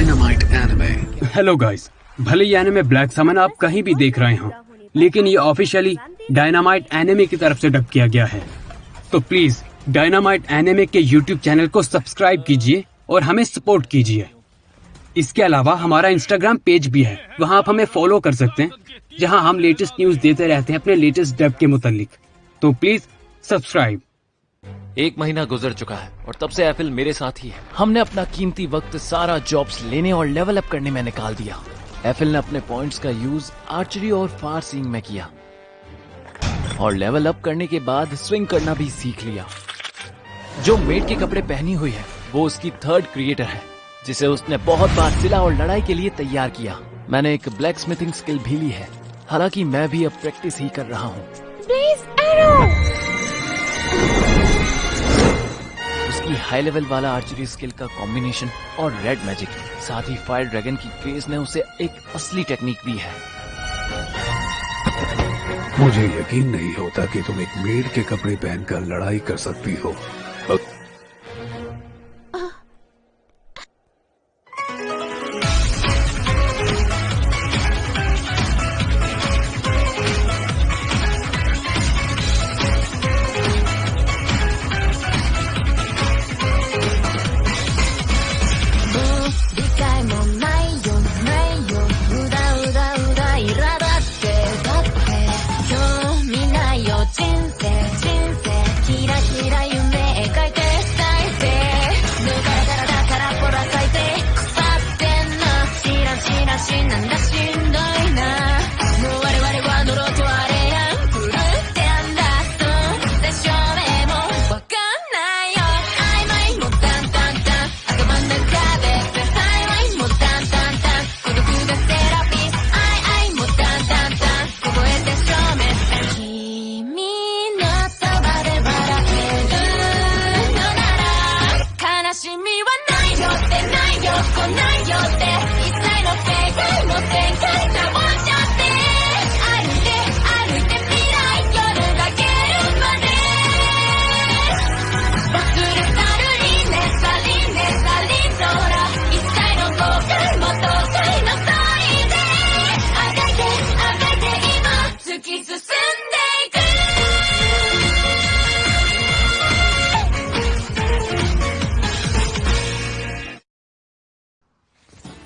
Dynamite anime. Hello guys, भले ही anime black समन आप कहीं भी देख रहे हो, लेकिन ये ऑफिशियली डायनामाइट एनिमे की तरफ से डब किया गया है। तो प्लीज डायनामाइट एनिमे के यूट्यूब चैनल को सब्सक्राइब कीजिए और हमें सपोर्ट कीजिए। इसके अलावा हमारा इंस्टाग्राम पेज भी है, वहाँ आप हमें फॉलो कर सकते हैं, जहाँ हम लेटेस्ट न्यूज देते रहते हैं अपने लेटेस्ट डब के मुतालिक। तो प्लीज सब्सक्राइब। 1 महीना गुजर चुका है और तब से एफिल मेरे साथ ही है। हमने अपना कीमती वक्त सारा जॉब्स लेने और लेवल अप करने में निकाल दिया। एफिल ने अपने पॉइंट्स का यूज आर्चरी और फार सीइंग में किया और लेवल अप करने के बाद स्विंग करना भी सीख लिया। जो मेड के कपड़े पहनी हुई है वो उसकी 3rd क्रिएटर है, जिसे उसने बहुत बार सिला और लड़ाई के लिए तैयार किया। मैंने एक ब्लैक स्मिथिंग स्किल भी ली है, हालांकि मैं भी अब प्रैक्टिस ही कर रहा हूँ। उसकी हाई लेवल वाला आर्चरी स्किल का कॉम्बिनेशन और रेड मैजिक, साथ ही फायर ड्रैगन की क्रेज ने उसे एक असली टेक्निक दी है। मुझे यकीन नहीं होता कि तुम एक मेड के कपड़े पहनकर लड़ाई कर सकती हो।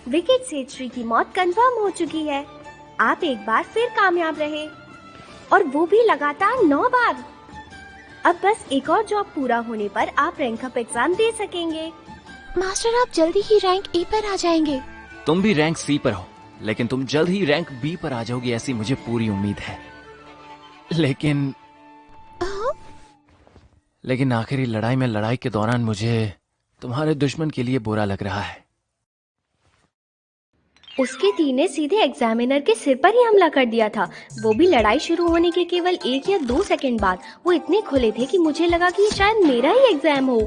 विकेट सेट्री की मौत कंफर्म हो चुकी है। आप एक बार फिर कामयाब रहे, और वो भी लगातार 9 बार। अब बस एक और जॉब पूरा होने पर आप रैंक अप एग्जाम दे सकेंगे। मास्टर, आप जल्दी ही रैंक ए पर आ जाएंगे। तुम भी रैंक सी पर हो, लेकिन तुम जल्द ही रैंक बी पर आ जाओगी, ऐसी मुझे पूरी उम्मीद है। लेकिन आखिरी लड़ाई के दौरान मुझे तुम्हारे दुश्मन के लिए बुरा लग रहा है। उसके तीर ने सीधे एग्जामिनर के सिर पर ही हमला कर दिया था, वो भी लड़ाई शुरू होने के केवल 1 या 2 सेकंड बाद। वो इतने खुले थे कि मुझे लगा कि शायद मेरा ही एग्जाम हो।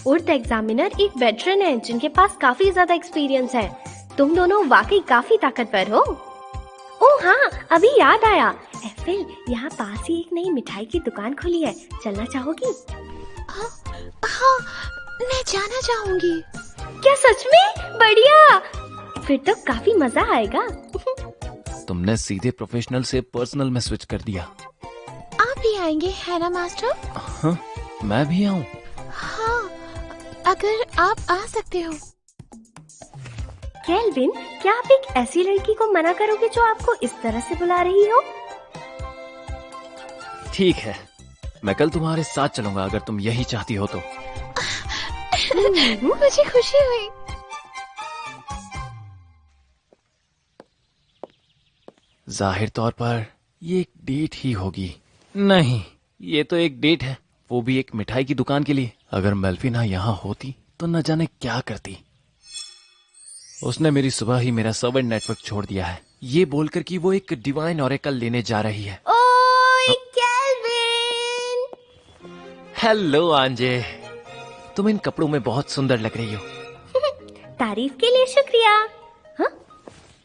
उर्द एग्जामिनर एक वेटरन है जिनके पास काफी ज्यादा एक्सपीरियंस है। तुम दोनों वाकई काफी ताकतवर हो। ओह हाँ, अभी याद आया, एफिल, यहाँ पास ही एक नई मिठाई की दुकान खुली है, चलना चाहोगी? हाँ, मैं जाना चाहूंगी। क्या सच में? बढ़िया, फिर तो काफी मजा आएगा। तुमने सीधे प्रोफेशनल से पर्सनल में स्विच कर दिया। आप भी आएंगे है ना मास्टर? हाँ, मैं भी आऊँ? हाँ, अगर आप आ सकते हो। केल्विन, क्या आप एक ऐसी लड़की को मना करोगे जो आपको इस तरह से बुला रही हो? ठीक है, मैं कल तुम्हारे साथ चलूंगा अगर तुम यही चाहती हो तो। मुझे खुशी हुई। जाहिर तौर पर ये एक डेट ही होगी। नहीं, ये तो एक डेट है, वो भी एक मिठाई की दुकान के लिए। अगर मेल्फिना यहाँ होती तो न जाने क्या करती। उसने मेरी सुबह ही मेरा सर्वेंट नेटवर्क छोड़ दिया है, ये बोलकर कि वो एक डिवाइन ऑरेकल लेने जा रही है। ओए केल्विन! हेलो आंजे, तुम इन कपड़ों में बहुत सुंदर लग रही हो। तारीफ के लिए शुक्रिया। हाँ,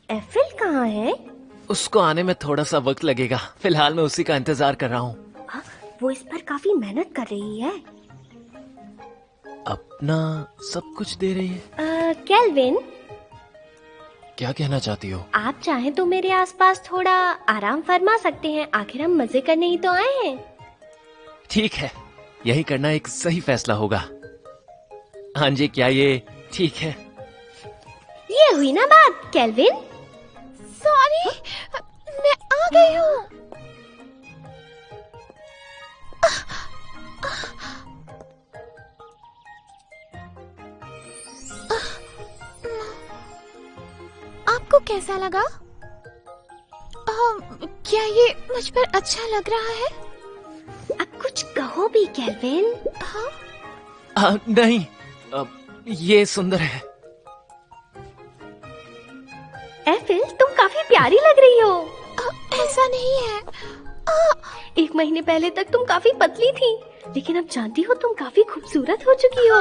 एफिल कहाँ है? उसको आने में थोड़ा सा वक्त लगेगा, फिलहाल मैं उसी का इंतजार कर रहा हूँ। वो इस पर काफी मेहनत कर रही है। अपना सब कुछ दे रही है। केल्विन, क्या कहना चाहती हो? आप चाहें तो मेरे आसपास थोड़ा आराम फरमा सकते हैं। आखिर हम मजे करने ही तो आए हैं। ठीक है, यही करना एक सही फैसला होगा। हाँ जी, क्या ये ठीक है? ये हुई ना बात केल्विन। सॉरी, मैं आ गई हूँ। आपको कैसा लगा? क्या ये मुझ पर अच्छा लग रहा है? अब कुछ कहो भी केल्विन। हाँ, नहीं, ये सुंदर है। एफिल, तुम काफी प्यारी लग रही हो। ऐसा नहीं है। 1 महीने पहले तक तुम काफी पतली थी, लेकिन अब जानती हो तुम काफी खूबसूरत हो चुकी हो।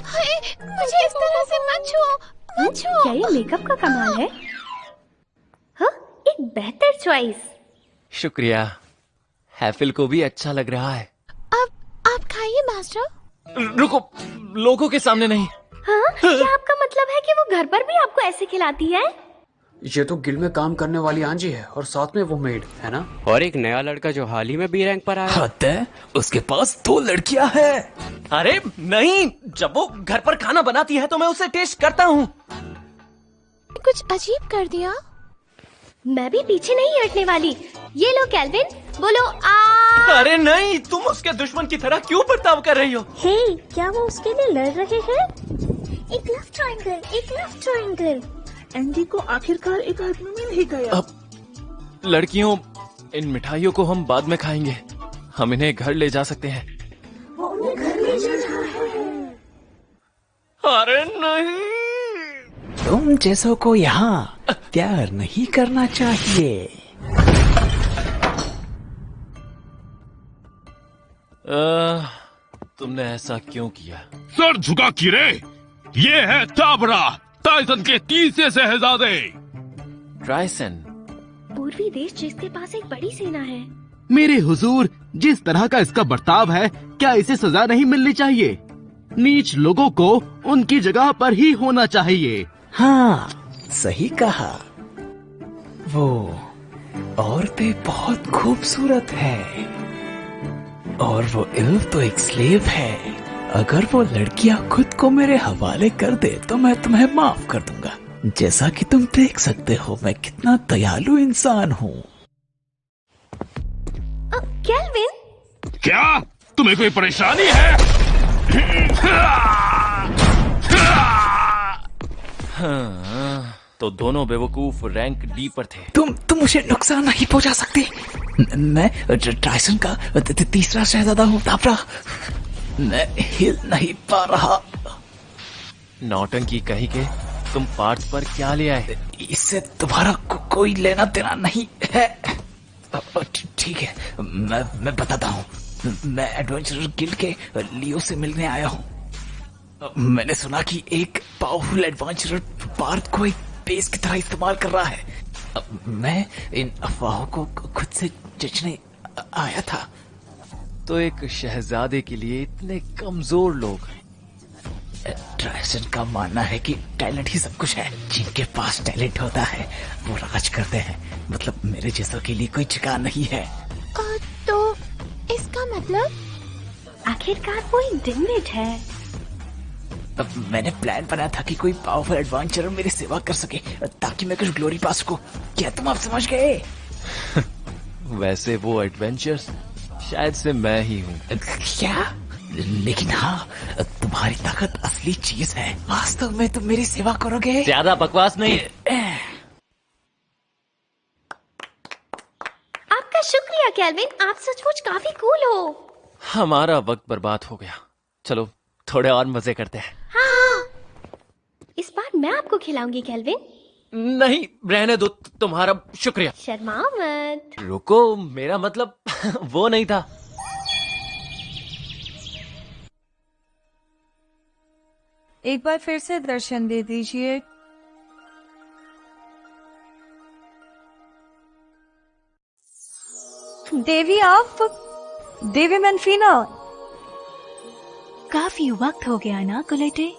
हाय, मुझे इस तरह से मत छुओ, मत छुओ। क्या ये मेकअप का कमाल है? हाँ, एक बेहतर चॉइस। शुक्रिया, हैफिल को भी अच्छा लग रहा है। अब आप खाइए मास्टर। रुको, लोगों के सामने नहीं। हाँ, क्या आपका मतलब है कि वो घर पर भी आपको ऐसे खिलाती है? ये तो गिल्ड में काम करने वाली आंजी है और साथ में वो मेड है ना, और एक नया लड़का जो हाल ही में बी रैंक पर आया। हद है, उसके पास 2 लड़कियां हैं। अरे नहीं, जब वो घर पर खाना बनाती है तो मैं उसे टेस्ट करता हूँ। कुछ अजीब कर दिया। मैं भी पीछे नहीं हटने वाली। ये लो केल्विन, बोलो आ। अरे नहीं, तुम उसके दुश्मन की तरह क्यों बर्ताव कर रही हो? हे, क्या वो उसके लिए लड़ रहे हैं? एक लव ट्रायंगल, एक लव ट्रायंगल। एंडी को आखिरकार एक आदमी मिल ही गया। अब लड़कियों, इन मिठाइयों को हम बाद में खाएंगे। हम इन्हें घर ले जा सकते हैं। वो उन्हें घर ले जा रहा है। अरे नहीं, तुम जैसों को यहाँ प्यार नहीं करना चाहिए। तुमने ऐसा क्यों किया? सर झुका किरे, ये है ताबरा, टाइसन के 30 शहजादे। ट्राइसन, पूर्वी देश जिसके पास एक बड़ी सेना है। मेरे हुजूर, जिस तरह का इसका बर्ताव है, क्या इसे सजा नहीं मिलनी चाहिए? नीच लोगों को उनकी जगह पर ही होना चाहिए। हाँ, सही कहा। वो औरतें बहुत खूबसूरत है और वो इल्फ तो एक स्लेव है। अगर वो लड़कियां खुद को मेरे हवाले कर दे तो मैं तुम्हें माफ कर दूंगा। जैसा कि तुम देख सकते हो, मैं कितना दयालु इंसान हूँ। केल्विन, क्या तुम्हें कोई परेशानी है? हाँ, तो दोनों बेवकूफ रैंक डी पर थे। तुम मुझे नुकसान नहीं पहुंचा सकते। मैं ट्राइसन का तीसरा शहजादा हूँ ताबरा। मैं हिल नहीं पा रहा। नौटंकी कहीं के, तुम पार्थ पर क्या ले आए? इससे तुम्हारा कोई लेना देना नहीं है। ठीक है, मैं बताता हूँ। मैं एडवेंचरर गिल्ड के लियो से मिलने आया हूँ। मैंने सुना कि एक पावरफुल एडवेंचरर पार्थ को एक बेस की तरह इस्तेमाल कर रहा है। मैं इन अफवाहों को खुद से जचने आया था। तो एक शहजादे के लिए इतने कमजोर लोग। ट्राइसन का मानना है कि टैलेंट ही सब कुछ है। जिनके पास टैलेंट होता है वो राज करते हैं। मतलब मेरे जैसों के लिए कोई जगह नहीं है। तो इसका मतलब? आखिरकार वो एक डिनविट है। अब मैंने प्लान बनाया था कि कोई पावरफुल एडवेंचरर मेरी सेवा कर सके ताकि मैं कुछ ग्लोरी पा सकूं। क्या तुम आप समझ गए? वैसे वो एडवेंचर्स शायद से मैं ही हूँ। क्या? लेकिन हाँ, तुम्हारी ताकत असली चीज है। वास्तव में तुम मेरी सेवा करोगे? ज्यादा बकवास नहीं। आपका शुक्रिया केल्विन, आप सचमुच काफी कूल हो। हमारा वक्त बर्बाद हो गया। चलो थोड़े और मजे करते हैं। हाँ, इस बार मैं आपको खिलाऊंगी केल्विन। नहीं, रहने दो, तुम्हारा शुक्रिया। शर्माओ मत। रुको, मेरा मतलब वो नहीं था। एक बार फिर से दर्शन दे दीजिए। देवी मेनफीना, काफी वक्त हो गया ना कुलेटे?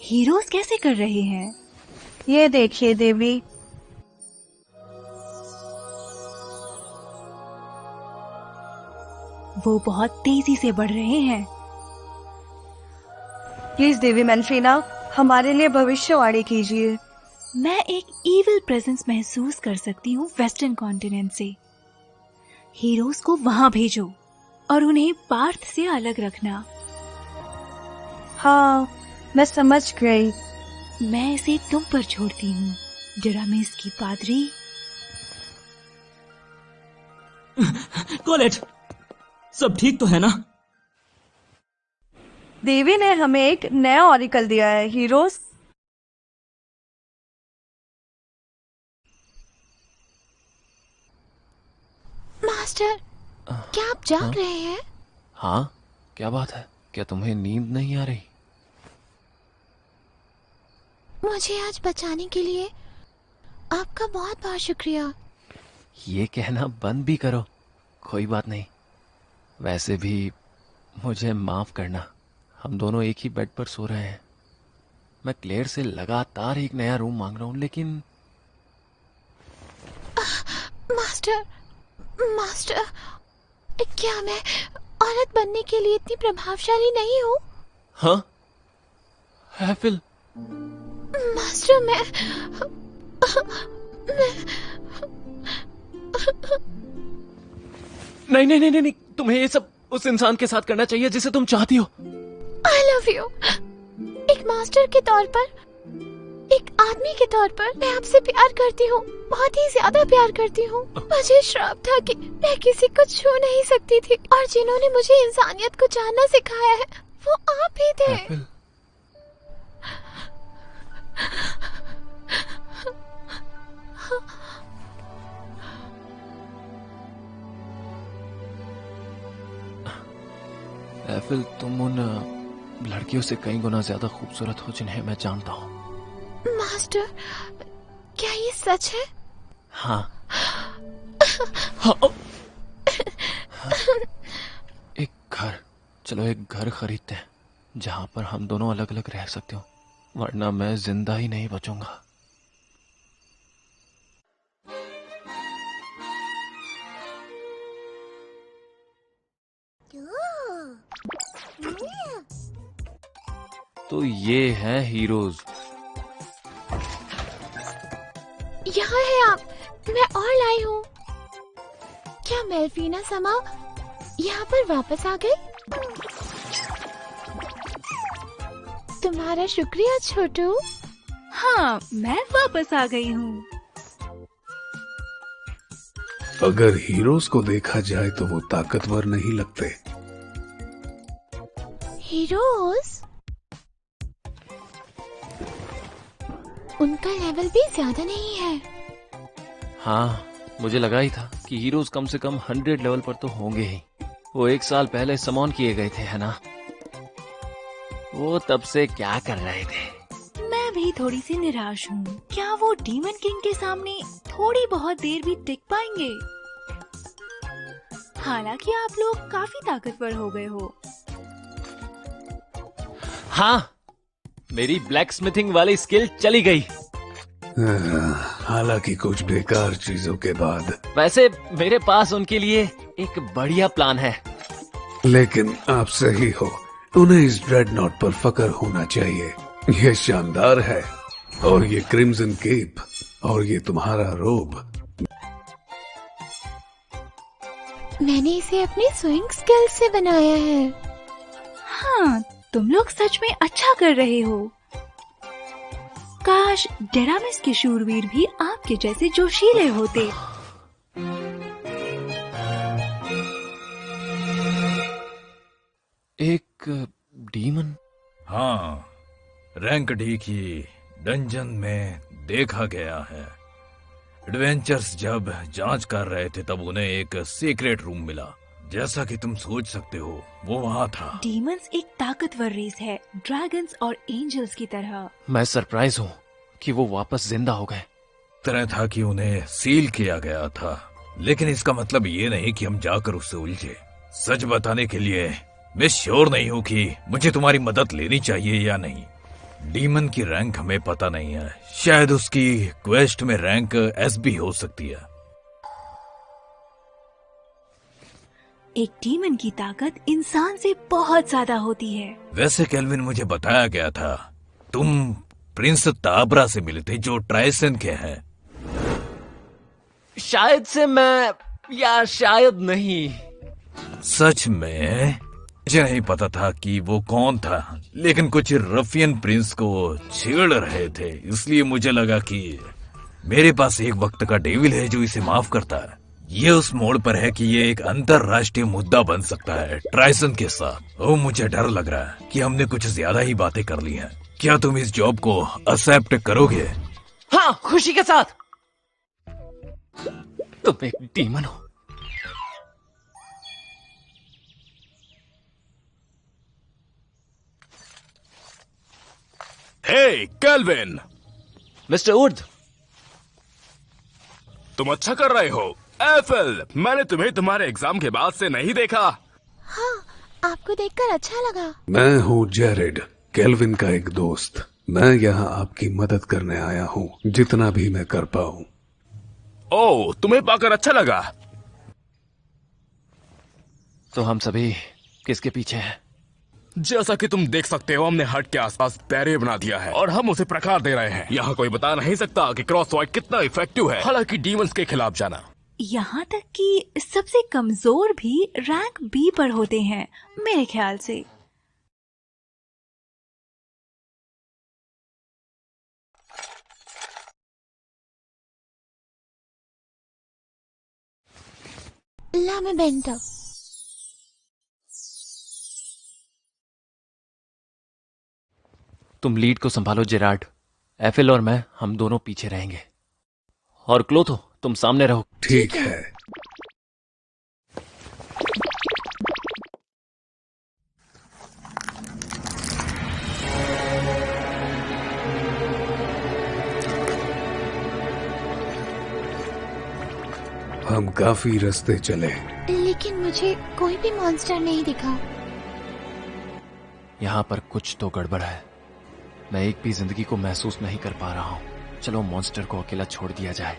हीरोज कैसे कर रहे हैं? ये देखिए देवी, वो बहुत तेजी से बढ़ रहे हैं। प्लीज देवी मैंफ्रीना, हमारे लिए भविष्यवाणी कीजिए। मैं एक इविल प्रेजेंस महसूस कर सकती हूँ वेस्टर्न कॉन्टिनेंट से। हीरोज को वहां भेजो और उन्हें पार्थ से अलग रखना। हाँ, मैं समझ गई। मैं इसे तुम पर छोड़ती हूँ, डेरामिस की पादरी। कोलेट, सब ठीक तो है ना? देवी ने हमें एक नया ऑरिकल दिया है हीरोज। मास्टर, क्या आप जाग रहे हैं? हाँ, क्या बात है? क्या तुम्हें नींद नहीं आ रही? मुझे आज बचाने के लिए आपका बहुत बहुत शुक्रिया। ये कहना बंद भी करो। कोई बात नहीं। वैसे भी मुझे माफ करना, हम दोनों एक ही बेड पर सो रहे हैं। मैं क्लेयर से लगातार एक नया रूम मांग रहा हूँ, लेकिन मास्टर, क्या मैं औरत बनने के लिए इतनी प्रभावशाली नहीं हूँ? हाँ एफिल, मास्टर, मैं नहीं, तुम्हें ये सब उस इंसान के साथ करना चाहिए जिसे तुम चाहती हो। I love you। एक मास्टर के तौर पर, एक आदमी के तौर पर मैं आपसे प्यार करती हूँ, बहुत ही ज्यादा प्यार करती हूँ। मुझे श्राप था कि मैं किसी को छू नहीं सकती थी, और जिन्होंने मुझे इंसानियत को जानना सिखाया है वो आप ही थे। एफिल। एफिल, तुम उन लड़कियों से कई गुना ज्यादा खूबसूरत हो जिन्हें मैं जानता हूँ। मास्टर, क्या ये सच है? हाँ। एक घर, चलो एक घर खरीदते हैं जहाँ पर हम दोनों अलग अलग रह सकते हो, वरना मैं जिंदा ही नहीं बचूंगा। तो ये है हीरोज। यहाँ है आप, मैं और लाई हूँ। क्या मेल्फीना समा यहाँ पर वापस आ गई? तुम्हारा शुक्रिया छोटू। हाँ, मैं वापस आ गई हूँ। अगर हीरोज को देखा जाए तो वो ताकतवर नहीं लगते। हीरोज? उनका लेवल भी ज्यादा नहीं है। हाँ, मुझे लगा ही था कि हीरोज कम से कम 100 लेवल पर तो होंगे ही। वो 1 साल पहले समॉन किए गए थे, है ना? वो तब से क्या कर रहे थे? मैं भी थोड़ी सी निराश हूँ। क्या वो डीमन किंग के सामने थोड़ी बहुत देर भी टिक पाएंगे? हालांकि आप लोग काफी ताकतवर हो गए हो। हाँ, मेरी ब्लैक स्मिथिंग वाली स्किल चली गई। हालांकि कुछ बेकार चीजों के बाद। वैसे मेरे पास उनके लिए एक बढ़िया प्लान है। लेकिन आप सही हो, उन्हें इस ड्रेडनॉट पर फक्र होना चाहिए। ये शानदार है, और ये क्रिम्सन केप, और ये तुम्हारा रोब। मैंने इसे अपनी स्विंग स्किल से बनाया है। हाँ, तुम लोग सच में अच्छा कर रहे हो। काश डेरामिस के शूरवीर भी आपके जैसे जोशीले होते। एक डीमन? हाँ, रैंक डी की डंजन में देखा गया है। एडवेंचर्स जब जांच कर रहे थे तब उन्हें एक सीक्रेट रूम मिला। जैसा कि तुम सोच सकते हो, वो वहाँ था। डीमंस एक ताकतवर रेस है, ड्रैगन्स और एंजल्स की तरह। मैं सरप्राइज हूँ कि वो वापस जिंदा हो गए। तरह था कि उन्हें सील किया गया था, लेकिन इसका मतलब ये नहीं कि हम जाकर उससे उलझे। सच बताने के लिए मैं श्योर नहीं हूँ कि मुझे तुम्हारी मदद लेनी चाहिए या नहीं। डीमन की रैंक हमें पता नहीं है, शायद उसकी क्वेस्ट में रैंक एस भी हो सकती है। एक डीमन की ताकत इंसान से बहुत ज्यादा होती है। वैसे केल्विन, मुझे बताया गया था तुम प्रिंस ताबरा से मिले थे जो ट्राइसन के हैं। शायद से मैं, या शायद नहीं। सच में मुझे नहीं पता था कि वो कौन था, लेकिन कुछ रफियन प्रिंस को छेड़ रहे थे, इसलिए मुझे लगा कि मेरे पास एक वक्त का डेविल है जो इसे माफ करता है। ये उस मोड़ पर है कि ये एक अंतरराष्ट्रीय मुद्दा बन सकता है ट्राइसन के साथ। ओ, मुझे डर लग रहा है कि हमने कुछ ज्यादा ही बातें कर ली हैं। क्या तुम इस जॉब को एक्सेप्ट करोगे? हाँ, खुशी के साथ। तुम एक डीमन हो। हे केल्विन। मिस्टर वुड, तुम अच्छा कर रहे हो। एफिल, मैंने तुम्हें तुम्हारे एग्जाम के बाद से नहीं देखा। हाँ, आपको देखकर अच्छा लगा। मैं हूँ जेरेड, केल्विन का एक दोस्त। मैं यहाँ आपकी मदद करने आया हूँ, जितना भी मैं कर पाऊँ। ओह, तुम्हें पाकर अच्छा लगा। तो हम सभी किसके पीछे हैं? जैसा कि तुम देख सकते हो, हमने हट के आसपास बैरियर बना दिया है और हम उसे प्रकार दे रहे हैं। यहाँ कोई बता नहीं सकता कि क्रॉस वाइड कितना इफेक्टिव है, हालांकि डीमंस के खिलाफ जाना। यहाँ तक कि सबसे कमजोर भी रैंक बी पर होते हैं मेरे ख्याल से। Lame Bento। तुम लीड को संभालो जेरार्ड। एफिल और मैं, हम दोनों पीछे रहेंगे। और क्लोथो, तुम सामने रहो। ठीक है। हम काफी रास्ते चले, लेकिन मुझे कोई भी मॉन्स्टर नहीं दिखा। यहाँ पर कुछ तो गड़बड़ है। मैं एक भी जिंदगी को महसूस नहीं कर पा रहा हूँ। चलो मॉन्स्टर को अकेला छोड़ दिया जाए।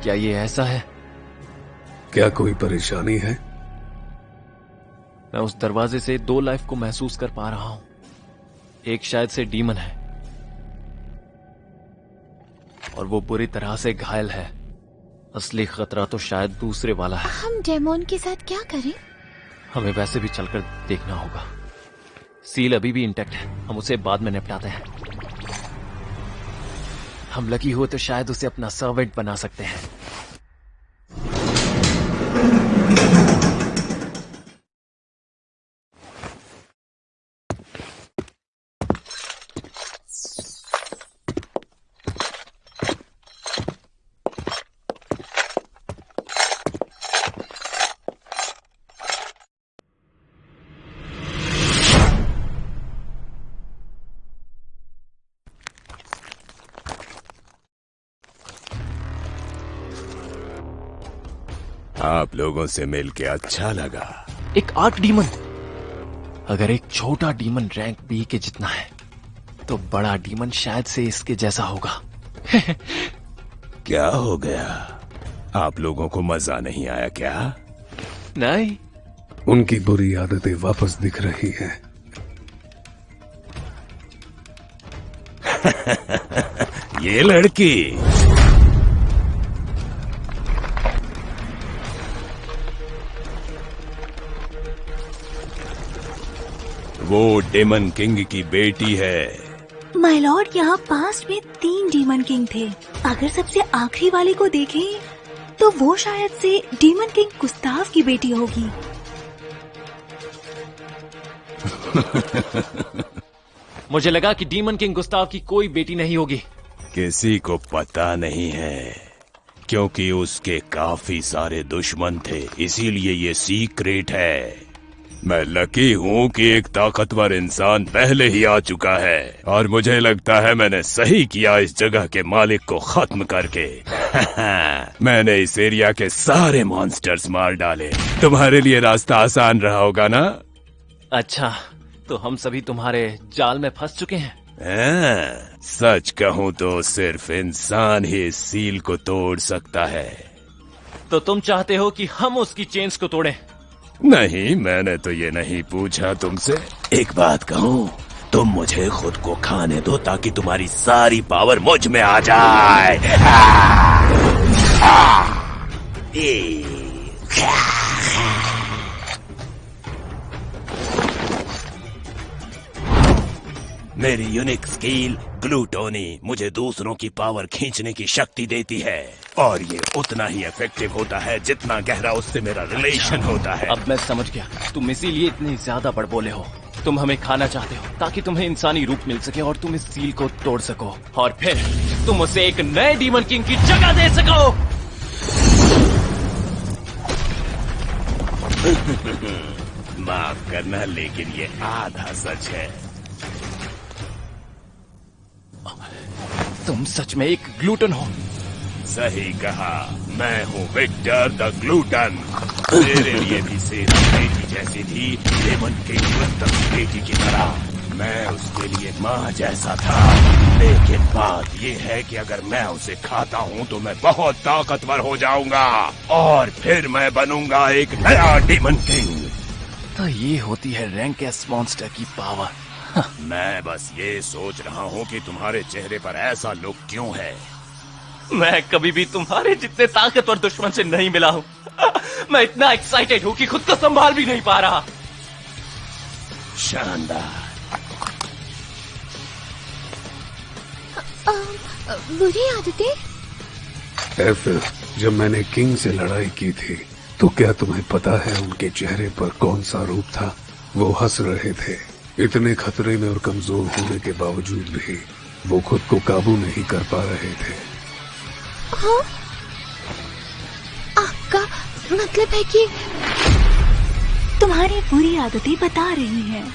क्या ये ऐसा है? क्या कोई परेशानी है? मैं उस दरवाजे से 2 लाइफ को महसूस कर पा रहा हूँ। एक शायद से डीमन है और वो बुरी तरह से घायल है। असली खतरा तो शायद दूसरे वाला है। हम डेमोन के साथ क्या करें? हमें वैसे भी चलकर देखना होगा। सील अभी भी इंटैक्ट है, हम उसे बाद में निपटाते हैं। हम लकी हो तो शायद उसे अपना सर्वेंट बना सकते हैं। आप लोगों से मिलके अच्छा लगा। एक आर्क डीमन। अगर एक छोटा डीमन रैंक बी के जितना है तो बड़ा डीमन शायद से इसके जैसा होगा। क्या हो गया? आप लोगों को मजा नहीं आया क्या? नहीं। उनकी बुरी आदतें वापस दिख रही हैं। ये लड़की वो डेमन किंग की बेटी है। माय लॉर्ड, यहाँ पास्ट में 3 डीमन किंग थे। अगर सबसे आखिरी वाले को देखें तो वो शायद से डीमन किंग गुस्ताव की बेटी होगी। मुझे लगा कि डीमन किंग गुस्ताव की कोई बेटी नहीं होगी। किसी को पता नहीं है क्योंकि उसके काफी सारे दुश्मन थे, इसीलिए ये सीक्रेट है। मैं लकी हूँ कि एक ताकतवर इंसान पहले ही आ चुका है और मुझे लगता है मैंने सही किया इस जगह के मालिक को खत्म करके। मैंने इस एरिया के सारे मॉन्स्टर्स मार डाले। तुम्हारे लिए रास्ता आसान रहा होगा ना? अच्छा, तो हम सभी तुम्हारे जाल में फंस चुके हैं। सच कहूँ तो सिर्फ इंसान ही इस सील को तोड़ सकता है। तो तुम चाहते हो कि हम उसकी चेन्स को तोड़ें? नहीं, मैंने तो ये नहीं पूछा तुमसे। एक बात कहूँ, तुम मुझे खुद को खाने दो ताकि तुम्हारी सारी पावर मुझ में आ जाए। मेरी यूनिक स्किल ग्लूटोनी मुझे दूसरों की पावर खींचने की शक्ति देती है और ये उतना ही इफेक्टिव होता है जितना गहरा उससे मेरा रिलेशन होता है। अब मैं समझ गया, तुम इसीलिए इतने ज्यादा बड़बोले हो। तुम हमें खाना चाहते हो ताकि तुम्हें इंसानी रूप मिल सके और तुम इस सील को तोड़ सको और फिर तुम उसे एक नए डीमन किंग की जगह दे सको। माफ करना, लेकिन ये आधा सच है। तुम सच में एक ग्लूटन हो। सही कहा, मैं हूँ विक्टर द ग्लूटन। मेरे लिए भी सेना बेटी जैसी थी, डेमन किंग गुस्तव बेटी की तरह। मैं उसके लिए माँ जैसा था, लेकिन बात ये है कि अगर मैं उसे खाता हूँ तो मैं बहुत ताकतवर हो जाऊंगा और फिर मैं बनूंगा एक नया डेमन किंग। तो ये होती है रैंक एस मॉन्स्टर की पावर। मैं बस ये सोच रहा हूँ कि तुम्हारे चेहरे पर ऐसा लुक क्यों है। मैं कभी भी तुम्हारे जितने ताकतवर दुश्मन से नहीं मिला हूँ। मैं इतना एक्साइटेड हूँ कि खुद को संभाल भी नहीं पा रहा। शानदार। बुरी आदतें? एफिल, जब मैंने किंग से लड़ाई की थी तो क्या तुम्हें पता है उनके चेहरे पर कौन सा रूप था? वो हंस रहे थे। इतने खतरे में और कमजोर होने के बावजूद भी वो खुद को काबू नहीं कर पा रहे थे। हाँ? आपका मतलब है कि तुम्हारी बुरी आदतें बता रही हैं।